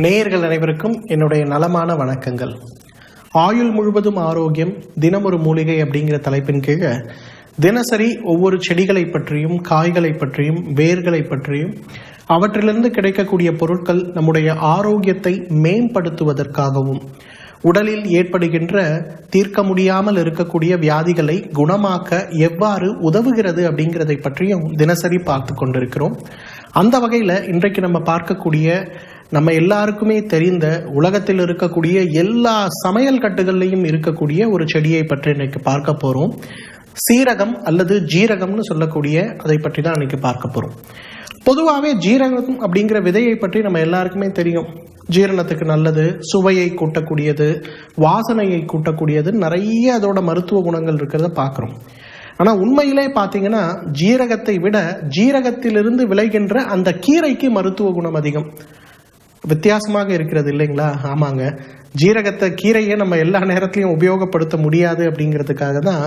நேயர்கள் அனைவருக்கும் என்னுடைய நலமான வணக்கங்கள். ஆயுள் முழுவதும் ஆரோக்கியம் தினமொரு மூலிகை அப்படிங்கிற தலைப்பின் கீழே தினசரி ஒவ்வொரு செடிகளை பற்றியும் காய்களை பற்றியும் வேர்களை பற்றியும் அவற்றிலிருந்து கிடைக்கக்கூடிய பொருட்கள் நம்முடைய ஆரோக்கியத்தை மேம்படுத்துவதற்காகவும் உடலில் ஏற்படுகின்ற தீர்க்க முடியாமல் இருக்கக்கூடிய வியாதிகளை குணமாக்க எவ்வாறு உதவுகிறது அப்படிங்கிறதை பற்றியும் தினசரி பார்த்து கொண்டிருக்கிறோம். அந்த வகையில் இன்றைக்கு நம்ம பார்க்கக்கூடிய நம்ம எல்லாருக்குமே தெரிந்த உலகத்தில் இருக்கக்கூடிய எல்லா சமையல் கட்டுகள்லையும் இருக்கக்கூடிய ஒரு செடியை பற்றி இன்னைக்கு பார்க்க போறோம். சீரகம் அல்லது ஜீரகம்னு சொல்லக்கூடிய அதை பற்றி தான் இன்னைக்கு பார்க்க போறோம். பொதுவாகவே ஜீரகம் அப்படிங்கிற விதையை பற்றி நம்ம எல்லாருக்குமே தெரியும். ஜீரணத்துக்கு நல்லது, சுவையை கூட்டக்கூடியது, வாசனையை கூட்டக்கூடியது, நிறைய அதோட மருத்துவ குணங்கள் இருக்கிறத பார்க்குறோம். ஆனால் உண்மையிலே பார்த்தீங்கன்னா ஜீரகத்தை விட ஜீரகத்திலிருந்து விளைகின்ற அந்த கீரைக்கு மருத்துவ குணம் அதிகம். வித்தியாசமாக இருக்கிறது இல்லைங்களா? ஆமாங்க, ஜீரகத்தை கீரையை நம்ம எல்லா நேரத்திலையும் உபயோகப்படுத்த முடியாது அப்படிங்கிறதுக்காக தான்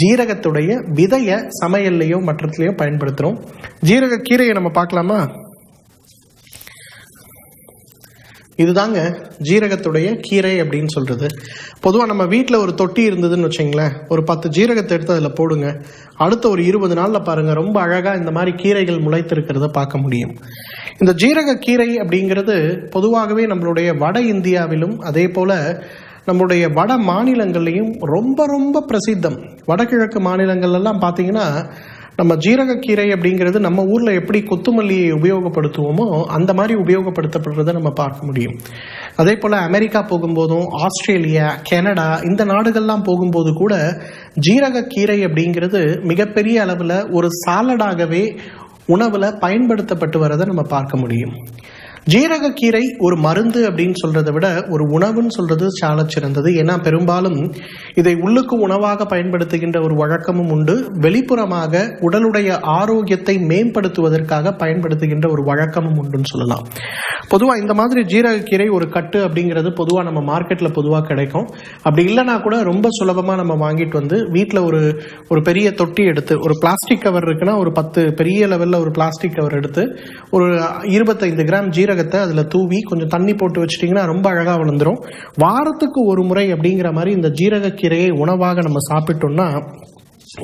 ஜீரகத்துடைய விதையை சமையல்லையோ மற்றத்துலையோ பயன்படுத்துகிறோம். ஜீரக கீரையை நம்ம பார்க்கலாமா? இதுதாங்க ஜீரகத்துடைய கீரை அப்படின்னு சொல்றது. பொதுவாக நம்ம வீட்டில் ஒரு தொட்டி இருந்ததுன்னு வச்சுங்களேன், ஒரு 10 ஜீரகத்தை எடுத்து அதில் போடுங்க, அடுத்த ஒரு 20 நாளில் பாருங்க ரொம்ப அழகாக இந்த மாதிரி கீரைகள் முளைத்திருக்கிறத பார்க்க முடியும். இந்த ஜீரக கீரை அப்படிங்கிறது பொதுவாகவே நம்மளுடைய வட இந்தியாவிலும் அதே போல நம்மளுடைய வட மாநிலங்கள்லையும் ரொம்ப ரொம்ப பிரசித்தம். வடகிழக்கு மாநிலங்கள்லாம் பார்த்தீங்கன்னா நம்ம ஜீரகக்கீரை அப்படிங்கிறது நம்ம ஊரில் எப்படி கொத்துமல்லியை உபயோகப்படுத்துவோமோ அந்த மாதிரி உபயோகப்படுத்தப்படுறதை நம்ம பார்க்க முடியும். அதே போல் அமெரிக்கா போகும்போதும் ஆஸ்திரேலியா, கனடா இந்த நாடுகள்லாம் போகும்போது கூட ஜீரகக்கீரை அப்படிங்கிறது மிகப்பெரிய அளவில் ஒரு சாலடாகவே உணவில் பயன்படுத்தப்பட்டு வரதை நம்ம பார்க்க முடியும். ஜீரகக்கீரை ஒரு மருந்து அப்படின்னு சொல்றதை விட ஒரு உணவுன்னு சொல்றது சால சிறந்தது. ஏன்னா பெரும்பாலும் இதை உள்ளுக்கு உணவாக பயன்படுத்துகின்ற ஒரு வழக்கமும் உண்டு, வெளிப்புறமாக உடலுடைய ஆரோக்கியத்தை மேம்படுத்துவதற்காக பயன்படுத்துகின்ற ஒரு வழக்கமும் உண்டுன்னு சொல்லலாம். பொதுவாக இந்த மாதிரி ஜீரகக்கீரை ஒரு கட்டு அப்படிங்கிறது பொதுவாக நம்ம மார்க்கெட்டில் பொதுவாக கிடைக்கும். அப்படி இல்லைனா கூட ரொம்ப சுலபமாக நம்ம வாங்கிட்டு வந்து வீட்டில் ஒரு பெரிய தொட்டி எடுத்து, ஒரு பிளாஸ்டிக் கவர் இருக்குன்னா ஒரு 10 பெரிய லெவலில் ஒரு பிளாஸ்டிக் கவர் எடுத்து ஒரு 25 கிராம் ஜீரகத்தை அதில் தூவி கொஞ்சம் தண்ணி போட்டு வச்சிட்டிங்கன்னா ரொம்ப அழகாக வளர்ந்துடும். வாரத்துக்கு ஒரு முறை அப்படிங்கிற மாதிரி இந்த ஜீரகக்கீரையை உணவாக நம்ம சாப்பிட்டோம்னா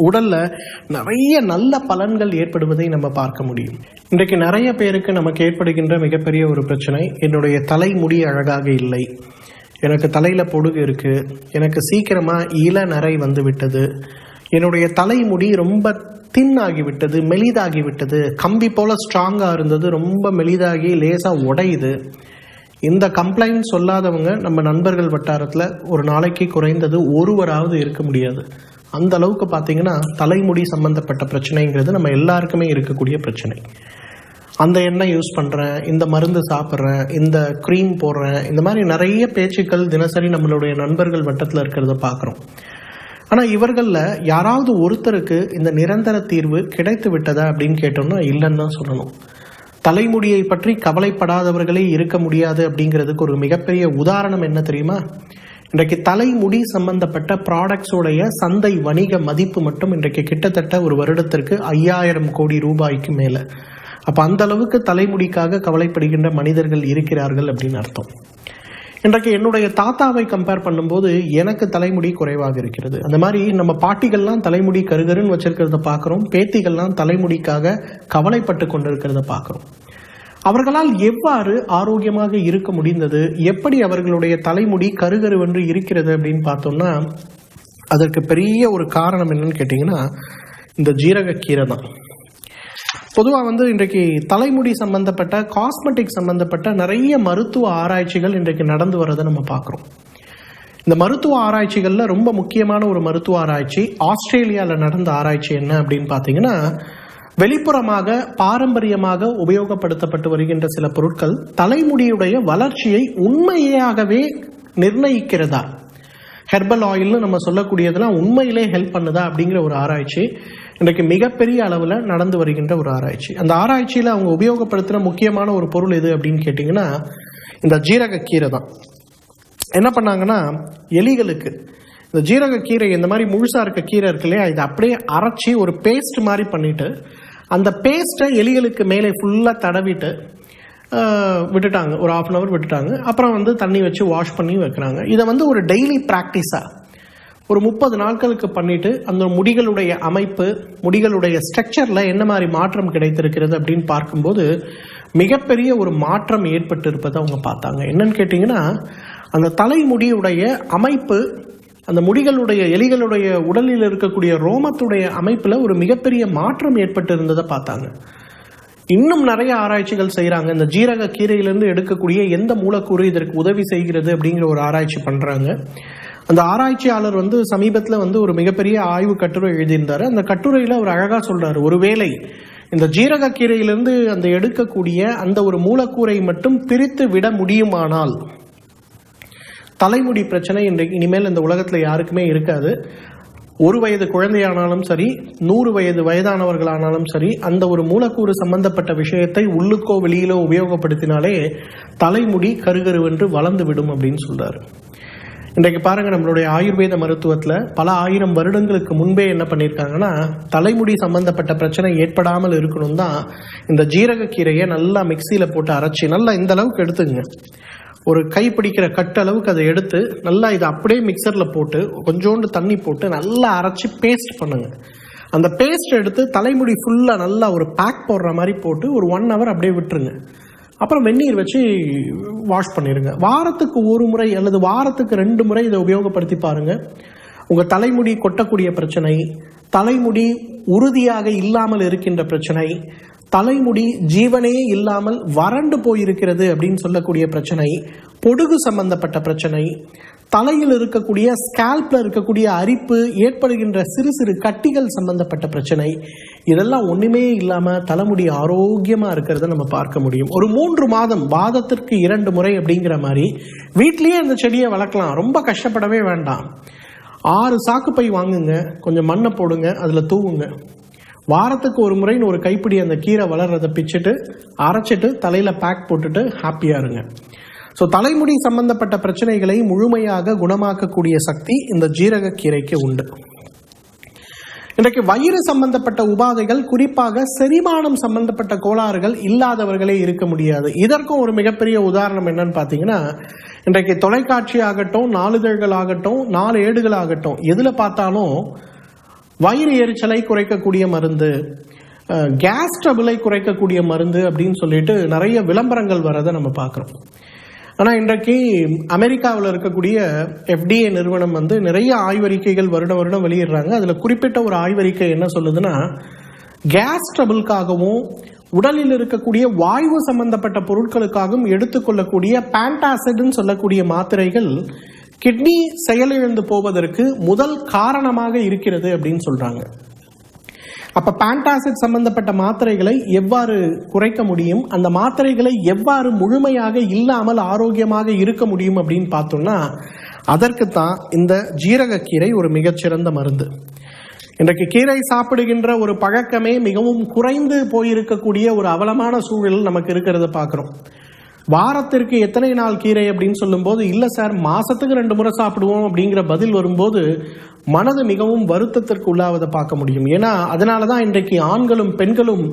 உடல்ல நிறைய நல்ல பலன்கள் ஏற்படுவதை நம்ம பார்க்க முடியும். இன்றைக்கு நிறைய பேருக்கு நமக்கு ஏற்படுகின்ற மிகப்பெரிய ஒரு பிரச்சனை, என்னுடைய தலைமுடி அழகாக இல்லை, எனக்கு தலையில பொடுகு இருக்கு, எனக்கு சீக்கிரமா இள நரை வந்து விட்டது, என்னுடைய தலைமுடி ரொம்ப தின்னாகிவிட்டது, மெலிதாகிவிட்டது, கம்பி போல ஸ்ட்ராங்கா இருந்தது ரொம்ப மெலிதாகி லேசா உடையுது. இந்த கம்ப்ளைண்ட் சொல்லாதவங்க நம்ம நண்பர்கள் வட்டாரத்தில் ஒரு நாளைக்கு குறைந்தது ஒருவராவது இருக்க முடியாது. அந்த அளவுக்கு பார்த்தீங்கன்னா தலைமுடி சம்பந்தப்பட்ட பிரச்சனைங்கிறது நம்ம எல்லாருக்குமே இருக்கக்கூடிய பிரச்சனை. அந்த எண்ணெய் யூஸ் பண்ணுறேன், இந்த மருந்து சாப்பிட்றேன், இந்த க்ரீம் போடுறேன், இந்த மாதிரி நிறைய பேச்சுக்கள் தினசரி நம்மளுடைய நண்பர்கள் வட்டத்தில் இருக்கிறத பார்க்குறோம். ஆனால் இவர்களில் யாராவது ஒருத்தருக்கு இந்த நிரந்தர தீர்வு கிடைத்து விட்டதா அப்படின்னு கேட்டோம்னா இல்லைன்னு தான் சொல்லணும். தலைமுடியை பற்றி கவலைப்படாதவர்களே இருக்க முடியாது அப்படிங்கிறதுக்கு ஒரு மிகப்பெரிய உதாரணம் என்ன தெரியுமா? இன்றைக்கு தலைமுடி சம்பந்தப்பட்ட ப்ராடக்ட்ஸோடைய சந்தை வணிக மதிப்பு மட்டும் இன்றைக்கு கிட்டத்தட்ட ஒரு வருடத்திற்கு 5000 கோடி ரூபாய்க்கு மேலே. அப்போ அந்த அளவுக்கு தலைமுடிக்காக கவலைப்படுகின்ற மனிதர்கள் இருக்கிறார்கள் அப்படின்னு அர்த்தம். இன்றைக்கு என்னுடைய தாத்தாவை கம்பேர் பண்ணும்போது எனக்கு தலைமுடி குறைவாக இருக்கிறது. அந்த மாதிரி நம்ம பாட்டிகள்லாம் தலைமுடி கருகருன்னு வச்சிருக்கிறத பார்க்குறோம், பேத்திகள்லாம் தலைமுடிக்காக கவலைப்பட்டு கொண்டிருக்கிறத பார்க்குறோம். அவர்களால் எவ்வாறு ஆரோக்கியமாக இருக்க முடிந்தது, எப்படி அவர்களுடைய தலைமுடி கருகருவென்று இருக்கிறது அப்படின்னு பார்த்தோம்னா அதற்கு பெரிய ஒரு காரணம் என்னன்னு கேட்டிங்கன்னா இந்த ஜீரகக்கீரை தான். பொதுவாக இன்றைக்கு தலைமுடி சம்பந்தப்பட்ட காஸ்மெட்டிக் சம்பந்தப்பட்ட நிறைய மருத்துவ ஆராய்ச்சிகள் இன்றைக்கு நடந்து வரதை நம்ம பார்க்குறோம். இந்த மருத்துவ ஆராய்ச்சிகளில் ரொம்ப முக்கியமான ஒரு மருத்துவ ஆராய்ச்சி ஆஸ்திரேலியாவில் நடந்த ஆராய்ச்சி என்ன அப்படின்னு பார்த்தீங்கன்னா, வெளிப்புறமாக பாரம்பரியமாக உபயோகப்படுத்தப்பட்டு வருகின்ற சில பொருட்கள் தலைமுடியுடைய வளர்ச்சியை உண்மையாகவே நிர்ணயிக்கிறதா, ஹெர்பல் ஆயில்னு நம்ம சொல்லக்கூடியதெல்லாம் உண்மையிலே ஹெல்ப் பண்ணுதா அப்படிங்கிற ஒரு ஆராய்ச்சி இன்றைக்கு மிகப்பெரிய அளவில் நடந்து வருகின்ற ஒரு ஆராய்ச்சி. அந்த ஆராய்ச்சியில் அவங்க உபயோகப்படுத்துகிற முக்கியமான ஒரு பொருள் எது அப்படின்னு கேட்டிங்கன்னா இந்த ஜீரகக்கீரை தான். என்ன பண்ணாங்கன்னா எலிகளுக்கு இந்த ஜீரகக்கீரை இந்த மாதிரி முழுசாக இருக்க கீரை இருக்கு இல்லையா, இதை அப்படியே அரைச்சி ஒரு பேஸ்ட் மாதிரி பண்ணிட்டு அந்த பேஸ்ட்டை எலிகளுக்கு மேலே ஃபுல்லாக தடவிட்டு விட்டுட்டாங்க, ஒரு 1/2 hour விட்டுட்டாங்க. அப்புறம் வந்து தண்ணி வச்சு வாஷ் பண்ணி வைக்கிறாங்க. இதை வந்து ஒரு டெய்லி ப்ராக்டிஸாக ஒரு 30 நாட்களுக்கு பண்ணிட்டு அந்த முடிகளுடைய அமைப்பு, முடிகளுடைய ஸ்ட்ரக்சர்ல என்ன மாதிரி மாற்றம் கிடைத்திருக்கிறது அப்படின்னு பார்க்கும்போது மிகப்பெரிய ஒரு மாற்றம் ஏற்பட்டு இருப்பதை அவங்க பார்த்தாங்க. என்னன்னு கேட்டீங்கன்னா, அந்த தலைமுடியுடைய அமைப்பு, அந்த முடிகளுடைய எலிகளுடைய உடலில் இருக்கக்கூடிய ரோமத்துடைய அமைப்புல ஒரு மிகப்பெரிய மாற்றம் ஏற்பட்டு இருந்ததை பார்த்தாங்க. இன்னும் நிறைய ஆராய்ச்சிகள் செய்யறாங்க. இந்த ஜீரக கீரையிலிருந்து எடுக்கக்கூடிய எந்த மூலக்கூறு இதற்கு உதவி செய்கிறது அப்படிங்கிற ஒரு ஆராய்ச்சி பண்றாங்க. அந்த ஆராய்ச்சியாளர் வந்து சமீபத்தில் வந்து ஒரு மிகப்பெரிய ஆய்வு கட்டுரை எழுதியிருந்தாரு. அந்த கட்டுரையில் அவர் அழகா சொல்றாரு, ஒருவேளை இந்த ஜீரக கீரையிலிருந்து அந்த எடுக்கக்கூடிய அந்த ஒரு மூலக்கூறை மட்டும் பிரித்து விட முடியுமானால் தலைமுடி பிரச்சனை இனிமேல் இந்த உலகத்தில் யாருக்குமே இருக்காது. 1 வயது குழந்தையானாலும் சரி, 100 வயது வயதானவர்களானாலும் சரி, அந்த ஒரு மூலக்கூறு சம்பந்தப்பட்ட விஷயத்தை உள்ளுக்கோ வெளியிலோ உபயோகப்படுத்தினாலே தலைமுடி கருகருவென்று வளர்ந்து விடும் அப்படின்னு சொல்றாரு. இன்றைக்கு பாருங்க, நம்மளுடைய ஆயுர்வேத மருத்துவத்துல பல 1000 வருடங்களுக்கு முன்பே என்ன பண்ணியிருக்காங்கன்னா, தலைமுடி சம்பந்தப்பட்ட பிரச்சனை ஏற்படாமல் இருக்கணும் தான் இந்த ஜீரக கீரையை நல்லா மிக்சியில போட்டு அரைச்சி, நல்லா இந்த அளவுக்கு எடுத்துங்க, ஒரு கை பிடிக்கிற கட்டு அளவுக்கு அதை எடுத்து நல்லா இதை அப்படியே மிக்சர்ல போட்டு கொஞ்சோண்டு தண்ணி போட்டு நல்லா அரைச்சி பேஸ்ட் பண்ணுங்க. அந்த பேஸ்ட் எடுத்து தலைமுடி ஃபுல்லா நல்லா ஒரு பேக் போடுற மாதிரி போட்டு ஒரு 1 hour அப்படியே விட்டுருங்க. அப்புறம் வெந்நீர் வச்சு வாஷ் பண்ணிடுங்க. வாரத்துக்கு 1 முறை அல்லது வாரத்துக்கு 2 முறை இதை உபயோகப்படுத்தி பாருங்க. உங்க தலைமுடி கொட்டக்கூடிய பிரச்சனை, தலைமுடி உறுதியாக இல்லாமல் இருக்கின்ற பிரச்சனை, தலைமுடி ஜீவனே இல்லாமல் வறண்டு போயிருக்கிறது அப்படின்னு சொல்லக்கூடிய பிரச்சனை, பொடுகு சம்பந்தப்பட்ட பிரச்சனை, தலையில் இருக்கக்கூடிய ஸ்கேல்ப்ல இருக்கக்கூடிய அரிப்பு, ஏற்படுகின்ற சிறு சிறு கட்டிகள் சம்பந்தப்பட்ட பிரச்சனை, இதெல்லாம் ஒண்ணுமே இல்லாம தலைமுடி ஆரோக்கியமா இருக்கிறத நம்ம பார்க்க முடியும். ஒரு 3 மாதம், வாதத்திற்கு 2 முறை அப்படிங்கிற மாதிரி வீட்லயே இந்த செடியை வளர்க்கலாம். ரொம்ப கஷ்டப்படவே வேண்டாம். 6 சாக்குப்பை வாங்குங்க, கொஞ்சம் மண்ணை போடுங்க, அதுல தூவுங்க. வாரத்துக்கு 1 முறைன்னு ஒரு கைப்பிடி அந்த கீரை வளர்றதை பிச்சுட்டு அரைச்சிட்டு தலையில பேக் போட்டுட்டு ஹாப்பியா இருங்க. ஸோ தலைமுடி சம்பந்தப்பட்ட பிரச்சனைகளை முழுமையாக குணமாக்கக்கூடிய சக்தி இந்த ஜீரக கீரைக்கு உண்டு. இன்றைக்கு வயிறு சம்பந்தப்பட்ட உபாதைகள், குறிப்பாக செரிமானம் சம்பந்தப்பட்ட கோளாறுகள் இல்லாதவர்களே இருக்க முடியாது. இதற்கும் ஒரு மிகப்பெரிய உதாரணம் என்னன்னு பார்த்தீங்கன்னா, இன்றைக்கு தொலைக்காட்சி ஆகட்டும், நாளிதழ்கள் ஆகட்டும், 4 ஏடுகள் ஆகட்டும், எதுல பார்த்தாலும் வயிறு எரிச்சலை குறைக்கக்கூடிய மருந்து, கேஸ் ட்ரபிளை குறைக்கக்கூடிய மருந்து அப்படின்னு சொல்லிட்டு நிறைய விளம்பரங்கள் வரதை நம்ம பார்க்குறோம். ஆனால் இன்றைக்கு அமெரிக்காவில் இருக்கக்கூடிய FDA நிறுவனம் வந்து நிறைய ஆய்வறிக்கைகள் வருடம் வெளியிடுறாங்க. அதில் குறிப்பிட்ட ஒரு ஆய்வறிக்கை என்ன சொல்லுதுன்னா, கேஸ் ட்ரபிள்காகவும் உடலில் இருக்கக்கூடிய வாயு சம்பந்தப்பட்ட பொருட்களுக்காகவும் எடுத்துக்கொள்ளக்கூடிய பேண்டாசிட்னு சொல்லக்கூடிய மாத்திரைகள் கிட்னி செயலிழந்து போவதற்கு முதல் காரணமாக இருக்கிறது அப்படின்னு சொல்றாங்க. அப்ப பேண்டாசிட் சம்பந்தப்பட்ட மாத்திரைகளை எவ்வாறு குறைக்க முடியும், அந்த மாத்திரைகளை எவ்வாறு முழுமையாக இல்லாமல் ஆரோக்கியமாக இருக்க முடியும் அப்படின்னு பார்த்தோம்னா, அதற்கு தான் இந்த ஜீரகக்கீரை ஒரு மிகச்சிறந்த மருந்து. இன்றைக்கு கீரை சாப்பிடுகின்ற ஒரு பழக்கமே மிகவும் குறைந்து போயிருக்கக்கூடிய ஒரு அவலமான சூழல் நமக்கு இருக்கிறத பார்க்கிறோம். வாரத்திற்கு எத்தனை நாள் கீரை அப்படின்னு சொல்லும் போது, இல்ல சார் மாசத்துக்கு 2 முறை சாப்பிடுவோம் அப்படிங்கிற பதில் வரும்போது மனது மிகவும் வருத்தத்திற்கு உள்ளாவதை பார்க்க முடியும். ஏன்னா அதனாலதான் இன்றைக்கு ஆண்களும் பெண்களும்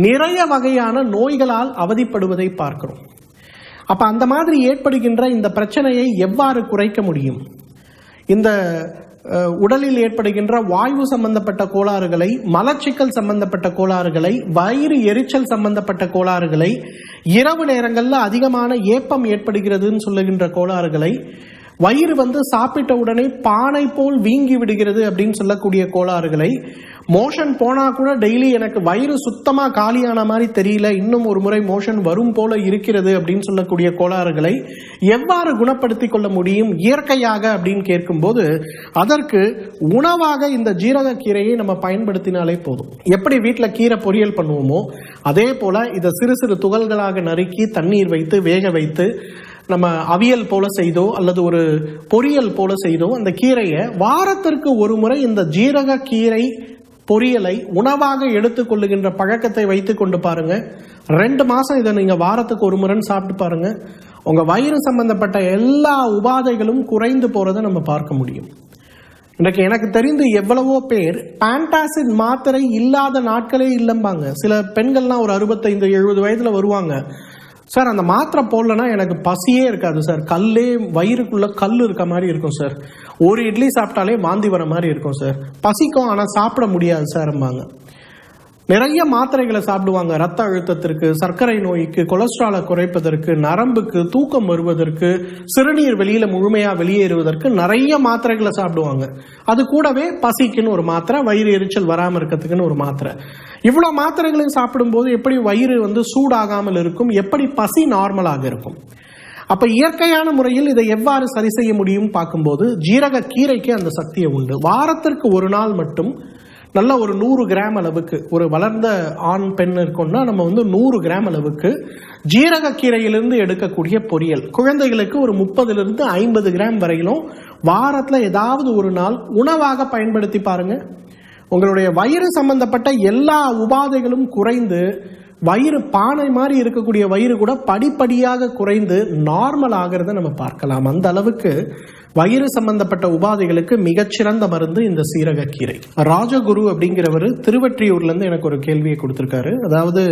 நிறைய வகையான நோய்களால் அவதிப்படுவதை பார்க்கிறோம். அப்ப அந்த மாதிரி ஏற்படுகின்ற இந்த பிரச்சனையை எவ்வாறு குறைக்க முடியும்? இந்த உடலில் ஏற்படுகின்ற வாயு சம்பந்தப்பட்ட கோளாறுகளை, மலச்சிக்கல் சம்பந்தப்பட்ட கோளாறுகளை, வயிறு எரிச்சல் சம்பந்தப்பட்ட கோளாறுகளை, இரவு நேரங்கள்ல அதிகமான ஏப்பம் ஏற்படுகிறதுன்னு சொல்லுகின்ற கோளாறுகளை, வயிறு வந்து சாப்பிட்ட உடனே பானை போல் வீங்கி விடுகிறது அப்படின்னு சொல்லக்கூடிய கோளாறுகளை, மோஷன் போனா கூட டெய்லி எனக்கு வயிறு சுத்தமா காலியான மாதிரி தெரியல, இன்னும் ஒரு முறை மோஷன் வரும் போல இருக்கிறது அப்படின்னு சொல்லக்கூடிய கோளாறுகளை எவ்வாறு குணப்படுத்திக் கொள்ள முடியும் இயற்கையாக அப்படின்னு கேட்கும்போது, அதற்கு உணவாக இந்த ஜீரக கீரையை நம்ம பயன்படுத்தினாலே போதும். எப்படி வீட்டுல கீரை பொரியல் பண்ணுவோமோ அதே போல இதை சிறு சிறு துகள்களாக நறுக்கி தண்ணீர் வைத்து வேக வைத்து நம்ம அவியல் போல செய்தோ அல்லது ஒரு பொரியல் போல செய்தோ அந்த கீரையை வாரத்திற்கு 1 முறை இந்த ஜீரக கீரை பொரியலை உணவாக எடுத்துக்கொள்ளுகின்ற பழக்கத்தை வைத்துக் கொண்டு பாருங்க. 2 மாசம் இதை நீங்க வாரத்துக்கு 1 முறைன்னு சாப்பிட்டு பாருங்க. உங்க வயிறு சம்பந்தப்பட்ட எல்லா உபாதைகளும் குறைந்து போறதை நம்ம பார்க்க முடியும். இன்றைக்கு எனக்கு தெரிந்து எவ்வளவோ பேர் பேண்டாசிட் மாத்திரை இல்லாத நாட்களே இல்லம்பாங்க. சில பெண்கள்லாம் ஒரு 65-70 வயதுல வருவாங்க. சார் அந்த மாத்திரை போடலன்னா எனக்கு பசியே இருக்காது சார், கல்லே வயிறுக்குள்ள கல் இருக்க மாதிரி இருக்கும் சார், ஒரு இட்லி சாப்பிட்டாலே வாந்தி வர மாதிரி இருக்கும் சார், பசிக்கும் ஆனால் சாப்பிட முடியாது சார்ம்பாங்க. நிறைய மாத்திரைகளை சாப்பிடுவாங்க, ரத்த அழுத்தத்திற்கு, சர்க்கரை நோய்க்கு, கொலஸ்ட்ராலை குறைப்பதற்கு, நரம்புக்கு, தூக்கம் வருவதற்கு, சிறுநீர் வெளியில முழுமையா வெளியேறுவதற்கு நிறைய மாத்திரைகளை சாப்பிடுவாங்க. அது கூடவே பசிக்குன்னு ஒரு மாத்திரை, வயிறு எரிச்சல் வராமல் இருக்கிறதுக்குன்னு ஒரு மாத்திரை. இவ்வளவு மாத்திரைகளையும் சாப்பிடும்போது எப்படி வயிறு சூடாகாமல் இருக்கும், எப்படி பசி நார்மலாக இருக்கும்? அப்ப இயற்கையான முறையில் இதை எவ்வாறு சரி செய்ய முடியும் பார்க்கும்போது ஜீரக கீரைக்கு அந்த சக்தியை உண்டு. வாரத்திற்கு ஒரு நாள் மட்டும் நல்ல ஒரு 100 கிராம் அளவுக்கு, ஒரு வளர்ந்த ஆண் பெண் இருக்கோம்னா நம்ம 100 கிராம் அளவுக்கு ஜீரக கீரையிலிருந்து எடுக்கக்கூடிய பொரியல், குழந்தைகளுக்கு ஒரு 30 to 50 கிராம் வரையிலும் வாரத்துல ஏதாவது ஒரு நாள் உணவாக பயன்படுத்தி பாருங்க. உங்களுடைய வயிறு சம்பந்தப்பட்ட எல்லா உபாதைகளும் குறைந்து, வயிறு பானை மாதிரி இருக்கக்கூடிய வயிறு கூட படிப்படியாக குறைந்து நார்மல் ஆகிறத நம்ம பார்க்கலாம். அந்த அளவுக்கு வயிறு சம்பந்தப்பட்ட உபாதைகளுக்கு மிகச்சிறந்த மருந்து இந்த சீரகக்கீரை. ராஜகுரு அப்படிங்கிறவர் திருவற்றியூர்ல இருந்து எனக்கு ஒரு கேள்வியை கொடுத்திருக்காரு. அதாவது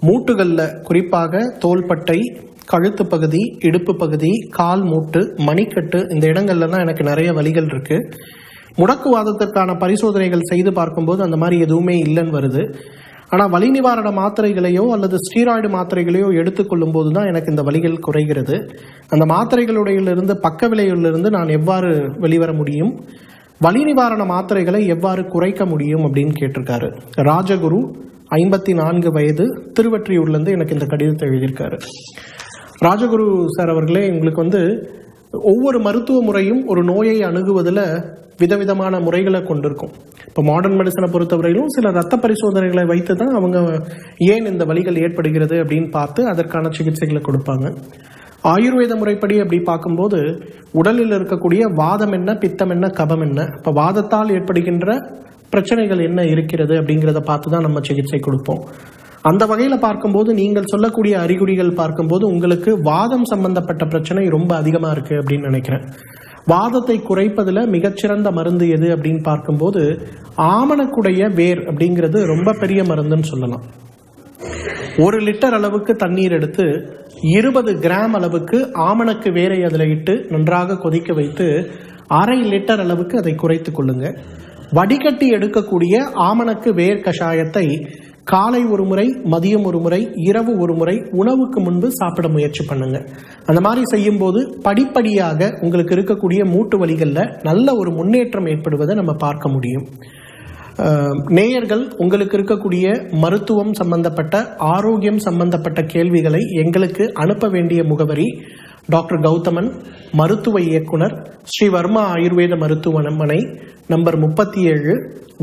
மூட்டுகள்ல, குறிப்பாக தோள்பட்டை, கழுத்து பகுதி, இடுப்பு பகுதி, கால் மூட்டு, மணிக்கட்டு, இந்த இடங்கள்ல தான் எனக்கு நிறைய வலிகள் இருக்கு. முடக்குவாதத்திற்கான பரிசோதனைகள் செய்து பார்க்கும்போது அந்த மாதிரி எதுவுமே இல்லைன்னு வருது. ஆனால் வலி நிவாரண மாத்திரைகளையோ அல்லது ஸ்டீராய்டு மாத்திரைகளையோ எடுத்துக்கொள்ளும் போது தான் எனக்கு இந்த வலிகள் குறைகிறது. அந்த மாத்திரைகளுடையிலிருந்து, பக்க விளைவிலிருந்து நான் எவ்வாறு வெளிவர முடியும், வலி நிவாரண மாத்திரைகளை எவ்வாறு குறைக்க முடியும் அப்படின்னு கேட்டிருக்காரு. ராஜகுரு, 54 வயது, திருவற்றியூர்லேருந்து எனக்கு இந்த கடிதத்தை எழுதியிருக்காரு. ராஜகுரு சார் அவர்களே, உங்களுக்கு ஒவ்வொரு மருத்துவ முறையும் ஒரு நோயை அணுகுவதில் விதவிதமான முறைகளை கொண்டிருக்கும். இப்போ மாடர்ன் மெடிசனை பொறுத்தவரையிலும் சில ரத்த பரிசோதனைகளை வைத்து தான் அவங்க ஏன் இந்த வலிகள் ஏற்படுகிறது அப்படின்னு பார்த்து அதற்கான சிகிச்சைகளை கொடுப்பாங்க. ஆயுர்வேத முறைப்படி அப்படி பார்க்கும்போது உடலில் இருக்கக்கூடிய வாதம் என்ன, பித்தம் என்ன, கபம் என்ன, இப்போ வாதத்தால் ஏற்படுகின்ற பிரச்சனைகள் என்ன இருக்கிறது அப்படிங்கிறத பார்த்து தான் நம்ம சிகிச்சை கொடுப்போம். அந்த வகையில் பார்க்கும்போது நீங்கள் சொல்லக்கூடிய அறிகுறிகள் பார்க்கும்போது உங்களுக்கு வாதம் சம்பந்தப்பட்ட பிரச்சனை ரொம்ப அதிகமாக இருக்கு அப்படின்னு நினைக்கிறேன். வாதத்தை குறைப்பதில் மிகச்சிறந்த மருந்து எது அப்படின்னு பார்க்கும்போது ஆமணக்குடைய வேர் அப்படிங்கிறது ரொம்ப பெரிய மருந்துன்னு சொல்லலாம். 1 லிட்டர் அளவுக்கு தண்ணீர் எடுத்து 20 கிராம் அளவுக்கு ஆமணக்கு வேரை அதில் இட்டு நன்றாக கொதிக்க வைத்து 1/2 லிட்டர் அளவுக்கு அதை குறைத்து கொள்ளுங்க. வடிகட்டி எடுக்கக்கூடிய ஆமணக்கு வேர் கஷாயத்தை காலை ஒரு முறை, மதியம் ஒரு முறை, இரவு ஒரு முறை உணவுக்கு முன்பு சாப்பிட முயற்சி பண்ணுங்க. அந்த மாதிரி செய்யும் போது படிப்படியாக உங்களுக்கு இருக்கக்கூடிய மூட்டு வலிகளில் நல்ல ஒரு முன்னேற்றம் ஏற்படுவதை நம்ம பார்க்க முடியும். நேயர்கள், உங்களுக்கு இருக்கக்கூடிய மருத்துவம் சம்பந்தப்பட்ட, ஆரோக்கியம் சம்பந்தப்பட்ட கேள்விகளை எங்களுக்கு அனுப்ப வேண்டிய முகவரி டாக்டர் கௌதமன், மருத்துவ இயக்குனர், ஸ்ரீ வர்மா ஆயுர்வேத மருத்துவமனை, நம்பர் 37,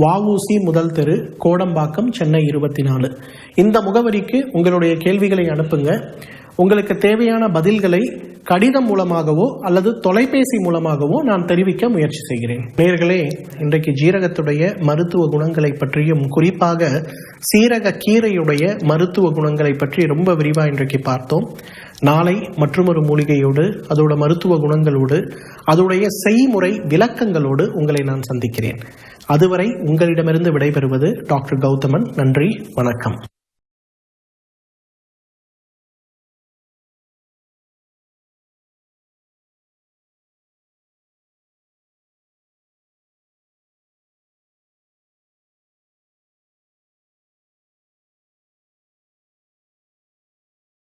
வஉசி முதல் தெரு, கோடம்பாக்கம், சென்னை 24. இந்த முகவரிக்கு உங்களுடைய கேள்விகளை அனுப்புங்க. உங்களுக்கு தேவையான பதில்களை கடிதம் மூலமாகவோ அல்லது தொலைபேசி மூலமாகவோ நான் தெரிவிக்க முயற்சி செய்கிறேன். நேயர்களே, இன்றைக்கு ஜீரகத்துடைய மருத்துவ குணங்களை பற்றியும் குறிப்பாக சீரக கீரையுடைய மருத்துவ குணங்களை பற்றி ரொம்ப விரிவாக இன்றைக்கு பார்த்தோம். நாளை மற்றொரு மூலிகையோடு, அதோட மருத்துவ குணங்களோடு, அதோடைய செய்முறை விளக்கங்களோடு உங்களை நான் சந்திக்கிறேன். அதுவரை உங்களிடமிருந்து விடைபெறுவது டாக்டர் கௌதமன். நன்றி, வணக்கம்.